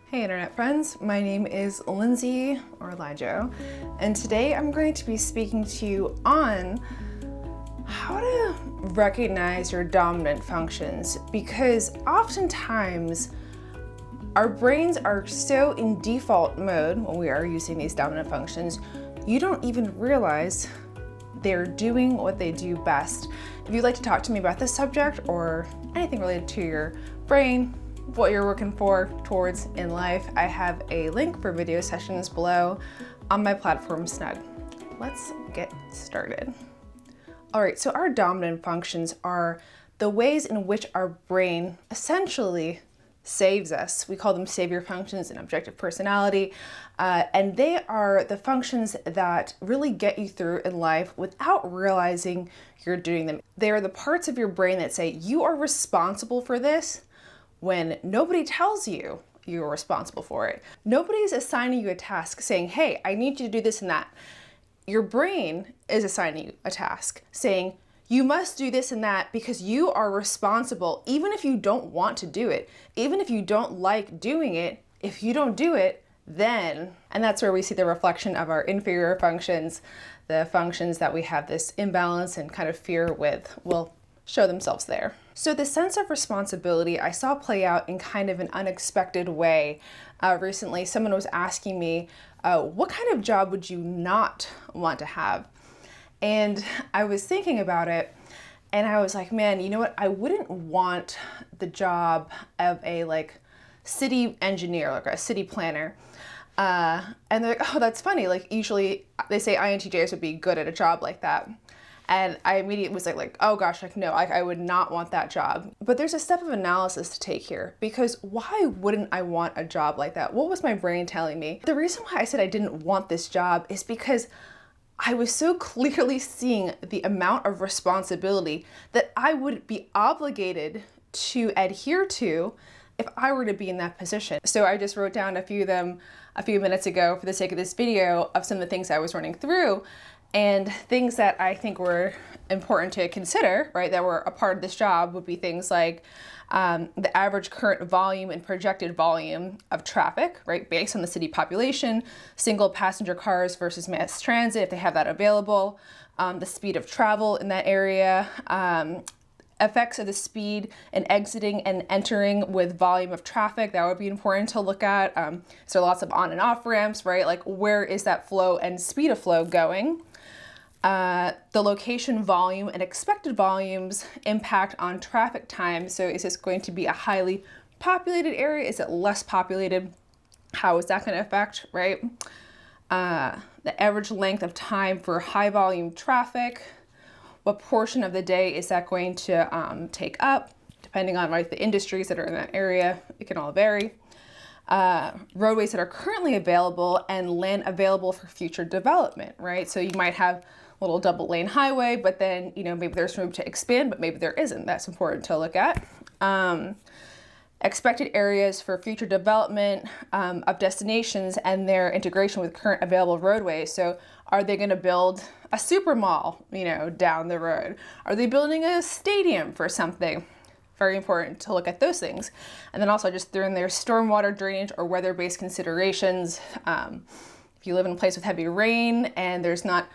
Hey internet friends, my name is Lindsay, or LiJo, and today I'm going to be speaking to you on how to recognize your dominant functions, because oftentimes our brains are so in default mode when we are using these dominant functions, you don't even realize they're doing what they do best. If you'd like to talk to me about this subject or anything related to your brain, what you're working towards in life, I have a link for video sessions below on my platform Snug. Let's get started. All right, so our dominant functions are the ways in which our brain essentially saves us. We call them savior functions in objective personality, and they are the functions that really get you through in life without realizing you're doing them. They are the parts of your brain that say you are responsible for this when nobody tells you you're responsible for it. Nobody's assigning you a task saying, hey, I need you to do this and that. Your brain is assigning you a task saying, you must do this and that because you are responsible, even if you don't want to do it, even if you don't like doing it. If you don't do it, then, and that's where we see the reflection of our inferior functions, the functions that we have this imbalance and kind of fear with will show themselves there. So the sense of responsibility I saw play out in kind of an unexpected way. Recently, someone was asking me, what kind of job would you not want to have? And I was thinking about it and I was like, man, you know what? I wouldn't want the job of a city engineer, like a city planner. And they're like, oh, that's funny. Like usually they say INTJs would be good at a job like that. And I immediately was like, oh gosh, no, I would not want that job. But there's a step of analysis to take here, because why wouldn't I want a job like that? What was my brain telling me? The reason why I said I didn't want this job is because I was so clearly seeing the amount of responsibility that I would be obligated to adhere to if I were to be in that position. So I just wrote down a few of them a few minutes ago for the sake of this video of some of the things I was running through. And things that I think were important to consider, right, that were a part of this job would be things like the average current volume and projected volume of traffic, right, based on the city population, single passenger cars versus mass transit, if they have that available, the speed of travel in that area, effects of the speed and exiting and entering with volume of traffic, that would be important to look at. So lots of on and off ramps, right, like where is that flow and speed of flow going? The location volume and expected volumes impact on traffic time. So is this going to be a highly populated area? Is it less populated? How is that going to affect, right? The average length of time for high volume traffic. What portion of the day is that going to take up? Depending on the industries that are in that area, it can all vary. Roadways that are currently available and land available for future development, right? So you might have little double lane highway, but then, maybe there's room to expand, but maybe there isn't. That's important to look at. Expected areas for future development of destinations and their integration with current available roadways. So are they going to build a super mall, down the road? Are they building a stadium for something? Very important to look at those things. And then also just throw in there stormwater drainage or weather-based considerations. If you live in a place with heavy rain and there's not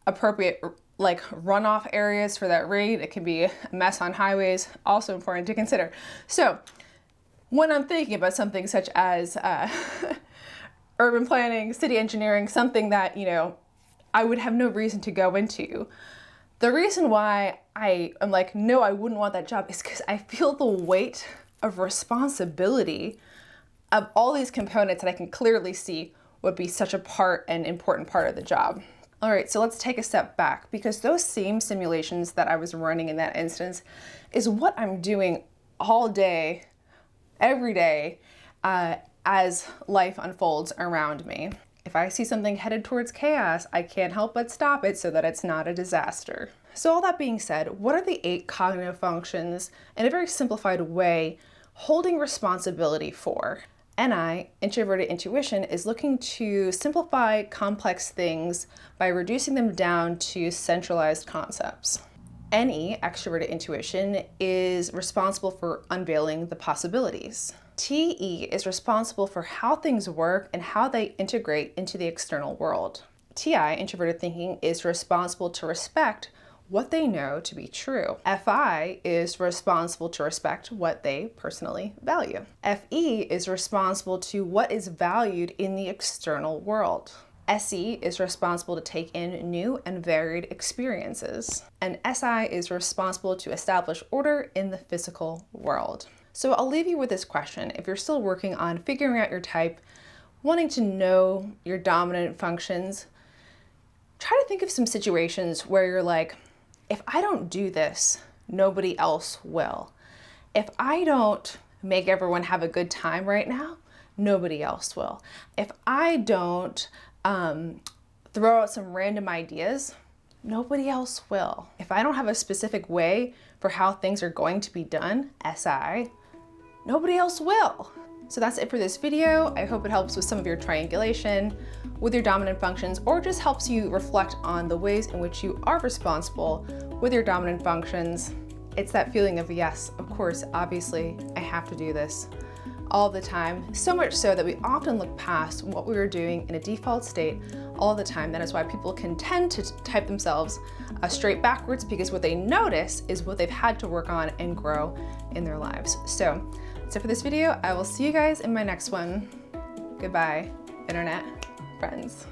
appropriate runoff areas for that rain, it can be a mess on highways, also important to consider. So when I'm thinking about something such as urban planning, city engineering, something that, I would have no reason to go into, the reason why I am like, no, I wouldn't want that job is because I feel the weight of responsibility of all these components that I can clearly see would be such an important part of the job. All right, so let's take a step back, because those same simulations that I was running in that instance is what I'm doing all day, every day, as life unfolds around me. If I see something headed towards chaos, I can't help but stop it so that it's not a disaster. So all that being said, what are the 8 cognitive functions, in a very simplified way, holding responsibility for? NI, introverted intuition, is looking to simplify complex things by reducing them down to centralized concepts. NE, extroverted intuition, is responsible for unveiling the possibilities. TE is responsible for how things work and how they integrate into the external world. TI, introverted thinking, is responsible to respect what they know to be true. FI is responsible to respect what they personally value. FE is responsible to what is valued in the external world. SE is responsible to take in new and varied experiences. And SI is responsible to establish order in the physical world. So I'll leave you with this question. If you're still working on figuring out your type, wanting to know your dominant functions, try to think of some situations where you're like, if I don't do this, nobody else will. If I don't make everyone have a good time right now, nobody else will. If I don't throw out some random ideas, nobody else will. If I don't have a specific way for how things are going to be done, SI, nobody else will. So that's it for this video. I hope it helps with some of your triangulation with your dominant functions, or just helps you reflect on the ways in which you are responsible with your dominant functions. It's that feeling of, yes, of course, obviously, I have to do this all the time. So much so that we often look past what we were doing in a default state all the time. That is why people can tend to type themselves straight backwards, because what they notice is what they've had to work on and grow in their lives. So that's it for this video. I will see you guys in my next one. Goodbye, internet friends.